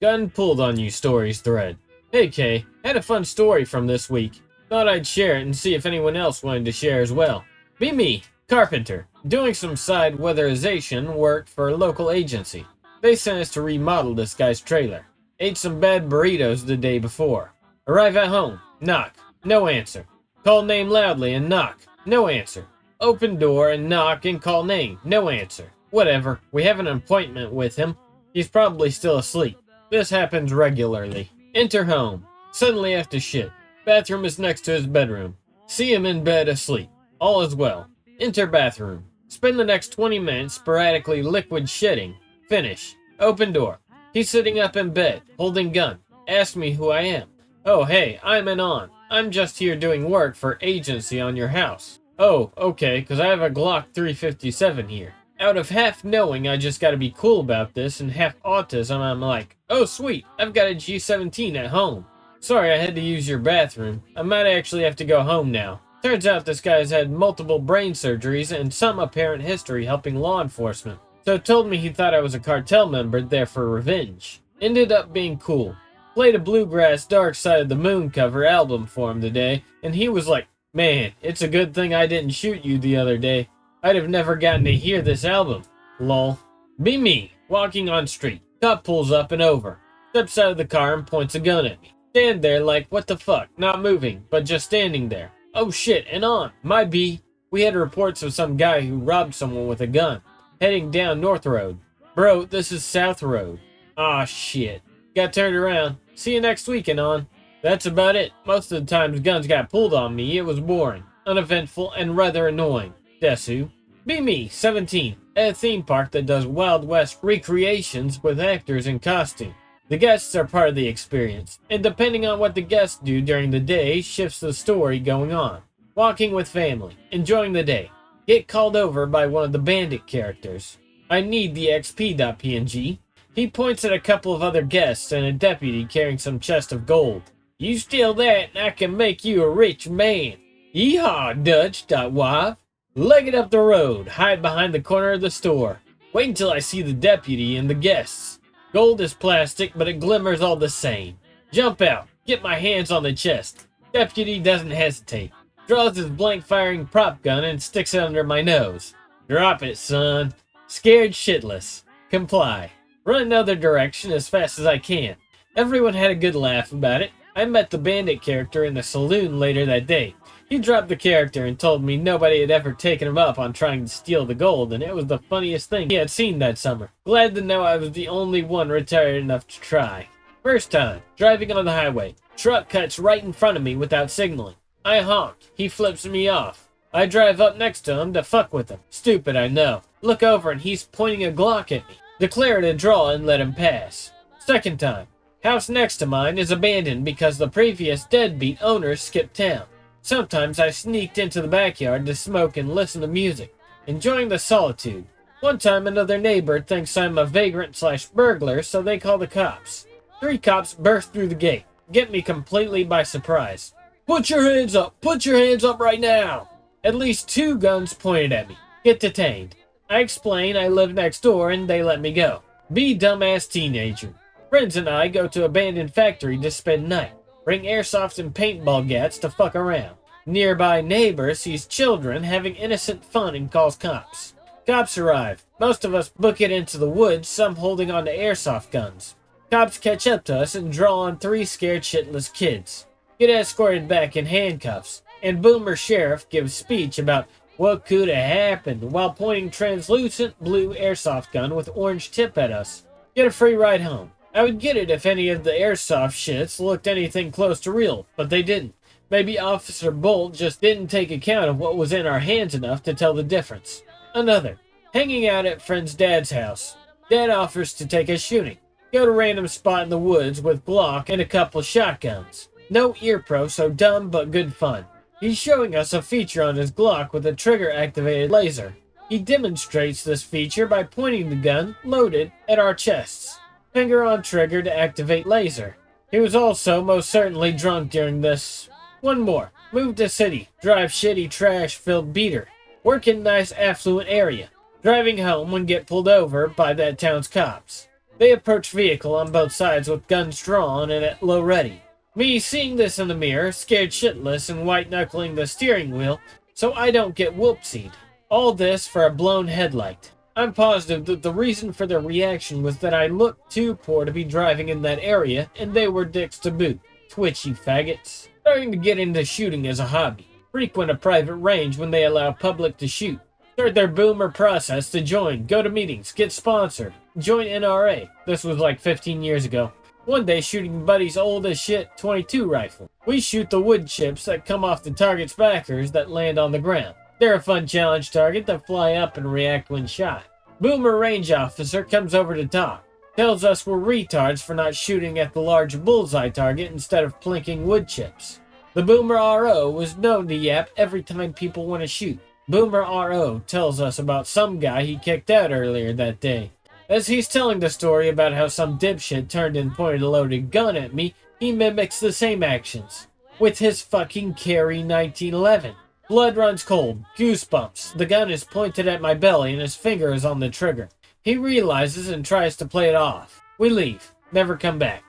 Gun pulled on you stories thread. Hey Kay, had a fun story from this week. Thought I'd share it and see if anyone else wanted to share as well. Be me, carpenter, doing some side weatherization work for a local agency. They sent us to remodel this guy's trailer. Ate some bad burritos the day before. Arrive at home, knock, no answer. Call name loudly and knock, no answer. Open door and knock and call name, no answer. Whatever, we have an appointment with him. He's probably still asleep. This happens regularly. Enter home. Suddenly have to shit. Bathroom is next to his bedroom. See him in bed asleep. All is well. Enter bathroom. Spend the next 20 minutes sporadically liquid shitting. Finish. Open door. He's sitting up in bed, holding gun. Ask me who I am. Oh hey, I'm Anon. I'm just here doing work for agency on your house. Oh, okay, cause I have a Glock 357 here. Out of half knowing I just gotta be cool about this and half autism, I'm like, oh sweet, I've got a G17 at home. Sorry I had to use your bathroom. I might actually have to go home now. Turns out this guy's had multiple brain surgeries and some apparent history helping law enforcement. So told me he thought I was a cartel member there for revenge. Ended up being cool. Played a Bluegrass Dark Side of the Moon cover album for him today, and he was like, man, it's a good thing I didn't shoot you the other day. I'd have never gotten to hear this album. Lol. Be me, walking on street. Cop pulls up and over. Steps out of the car and points a gun at me. Stand there like, what the fuck, not moving, but just standing there. Oh shit, and on. My B. We had reports of some guy who robbed someone with a gun. Heading down North Road. Bro, this is South Road. Aw shit. Got turned around. See you next week, Anon. That's about it. Most of the times guns got pulled on me, it was boring, uneventful, and rather annoying. Desu. Be me, 17, at a theme park that does Wild West recreations with actors in costume. The guests are part of the experience, and depending on what the guests do during the day shifts the story going on. Walking with family, enjoying the day. Get called over by one of the bandit characters. I need the XP.png. He points at a couple of other guests and a deputy carrying some chest of gold. You steal that and I can make you a rich man. Yeehaw, Dutch.wav. Leg it up the road, hide behind the corner of the store. Wait until I see the deputy and the guests. Gold is plastic, but it glimmers all the same. Jump out, get my hands on the chest. Deputy doesn't hesitate. Draws his blank-firing prop gun and sticks it under my nose. Drop it, son. Scared shitless. Comply. Run another direction as fast as I can. Everyone had a good laugh about it. I met the bandit character in the saloon later that day. He dropped the character and told me nobody had ever taken him up on trying to steal the gold, and it was the funniest thing he had seen that summer. Glad to know I was the only one retired enough to try. First time, driving on the highway. Truck cuts right in front of me without signaling. I honk. He flips me off. I drive up next to him to fuck with him. Stupid, I know. Look over and he's pointing a Glock at me. Declare it a draw and let him pass. Second time. House next to mine is abandoned because the previous deadbeat owners skipped town. Sometimes I sneaked into the backyard to smoke and listen to music, enjoying the solitude. One time another neighbor thinks I'm a vagrant/burglar, so they call the cops. 3 cops burst through the gate, get me completely by surprise. Put your hands up! Put your hands up right now! At least 2 guns pointed at me. Get detained. I explain I live next door and they let me go. Be dumbass teenager. Friends and I go to abandoned factory to spend night. Bring airsoft and paintball gats to fuck around. Nearby neighbor sees children having innocent fun and calls cops. Cops arrive. Most of us book it into the woods, some holding on to airsoft guns. Cops catch up to us and draw on 3 scared shitless kids. Get escorted back in handcuffs. And Boomer Sheriff gives speech about what could have happened while pointing translucent blue airsoft gun with orange tip at us. Get a free ride home. I would get it if any of the airsoft shits looked anything close to real, but they didn't. Maybe Officer Bolt just didn't take account of what was in our hands enough to tell the difference. Another. Hanging out at friend's dad's house. Dad offers to take us shooting. Go to random spot in the woods with Glock and a couple shotguns. No ear pro, so dumb but good fun. He's showing us a feature on his Glock with a trigger-activated laser. He demonstrates this feature by pointing the gun, loaded, at our chests. Finger on trigger to activate laser. He was also most certainly drunk during this. One more. Move to city. Drive shitty trash-filled beater. Work in nice affluent area. Driving home when get pulled over by that town's cops. They approach vehicle on both sides with guns drawn and at low ready. Me seeing this in the mirror, scared shitless and white-knuckling the steering wheel so I don't get whoopsied. All this for a blown headlight. I'm positive that the reason for their reaction was that I looked too poor to be driving in that area, and they were dicks to boot. Twitchy faggots. Starting to get into shooting as a hobby. Frequent a private range when they allow public to shoot. Start their boomer process to join, go to meetings, get sponsored. Join NRA. This was like 15 years ago. One day shooting buddy's old as shit .22 rifle. We shoot the wood chips that come off the target's backers that land on the ground. They're a fun challenge target that fly up and react when shot. Boomer range officer comes over to talk. Tells us we're retards for not shooting at the large bullseye target instead of plinking wood chips. The Boomer RO was known to yap every time people want to shoot. Boomer RO tells us about some guy he kicked out earlier that day. As he's telling the story about how some dipshit turned and pointed a loaded gun at me, he mimics the same actions. With his fucking Carry 1911. Blood runs cold, goosebumps. The gun is pointed at my belly and his finger is on the trigger. He realizes and tries to play it off. We leave, never come back.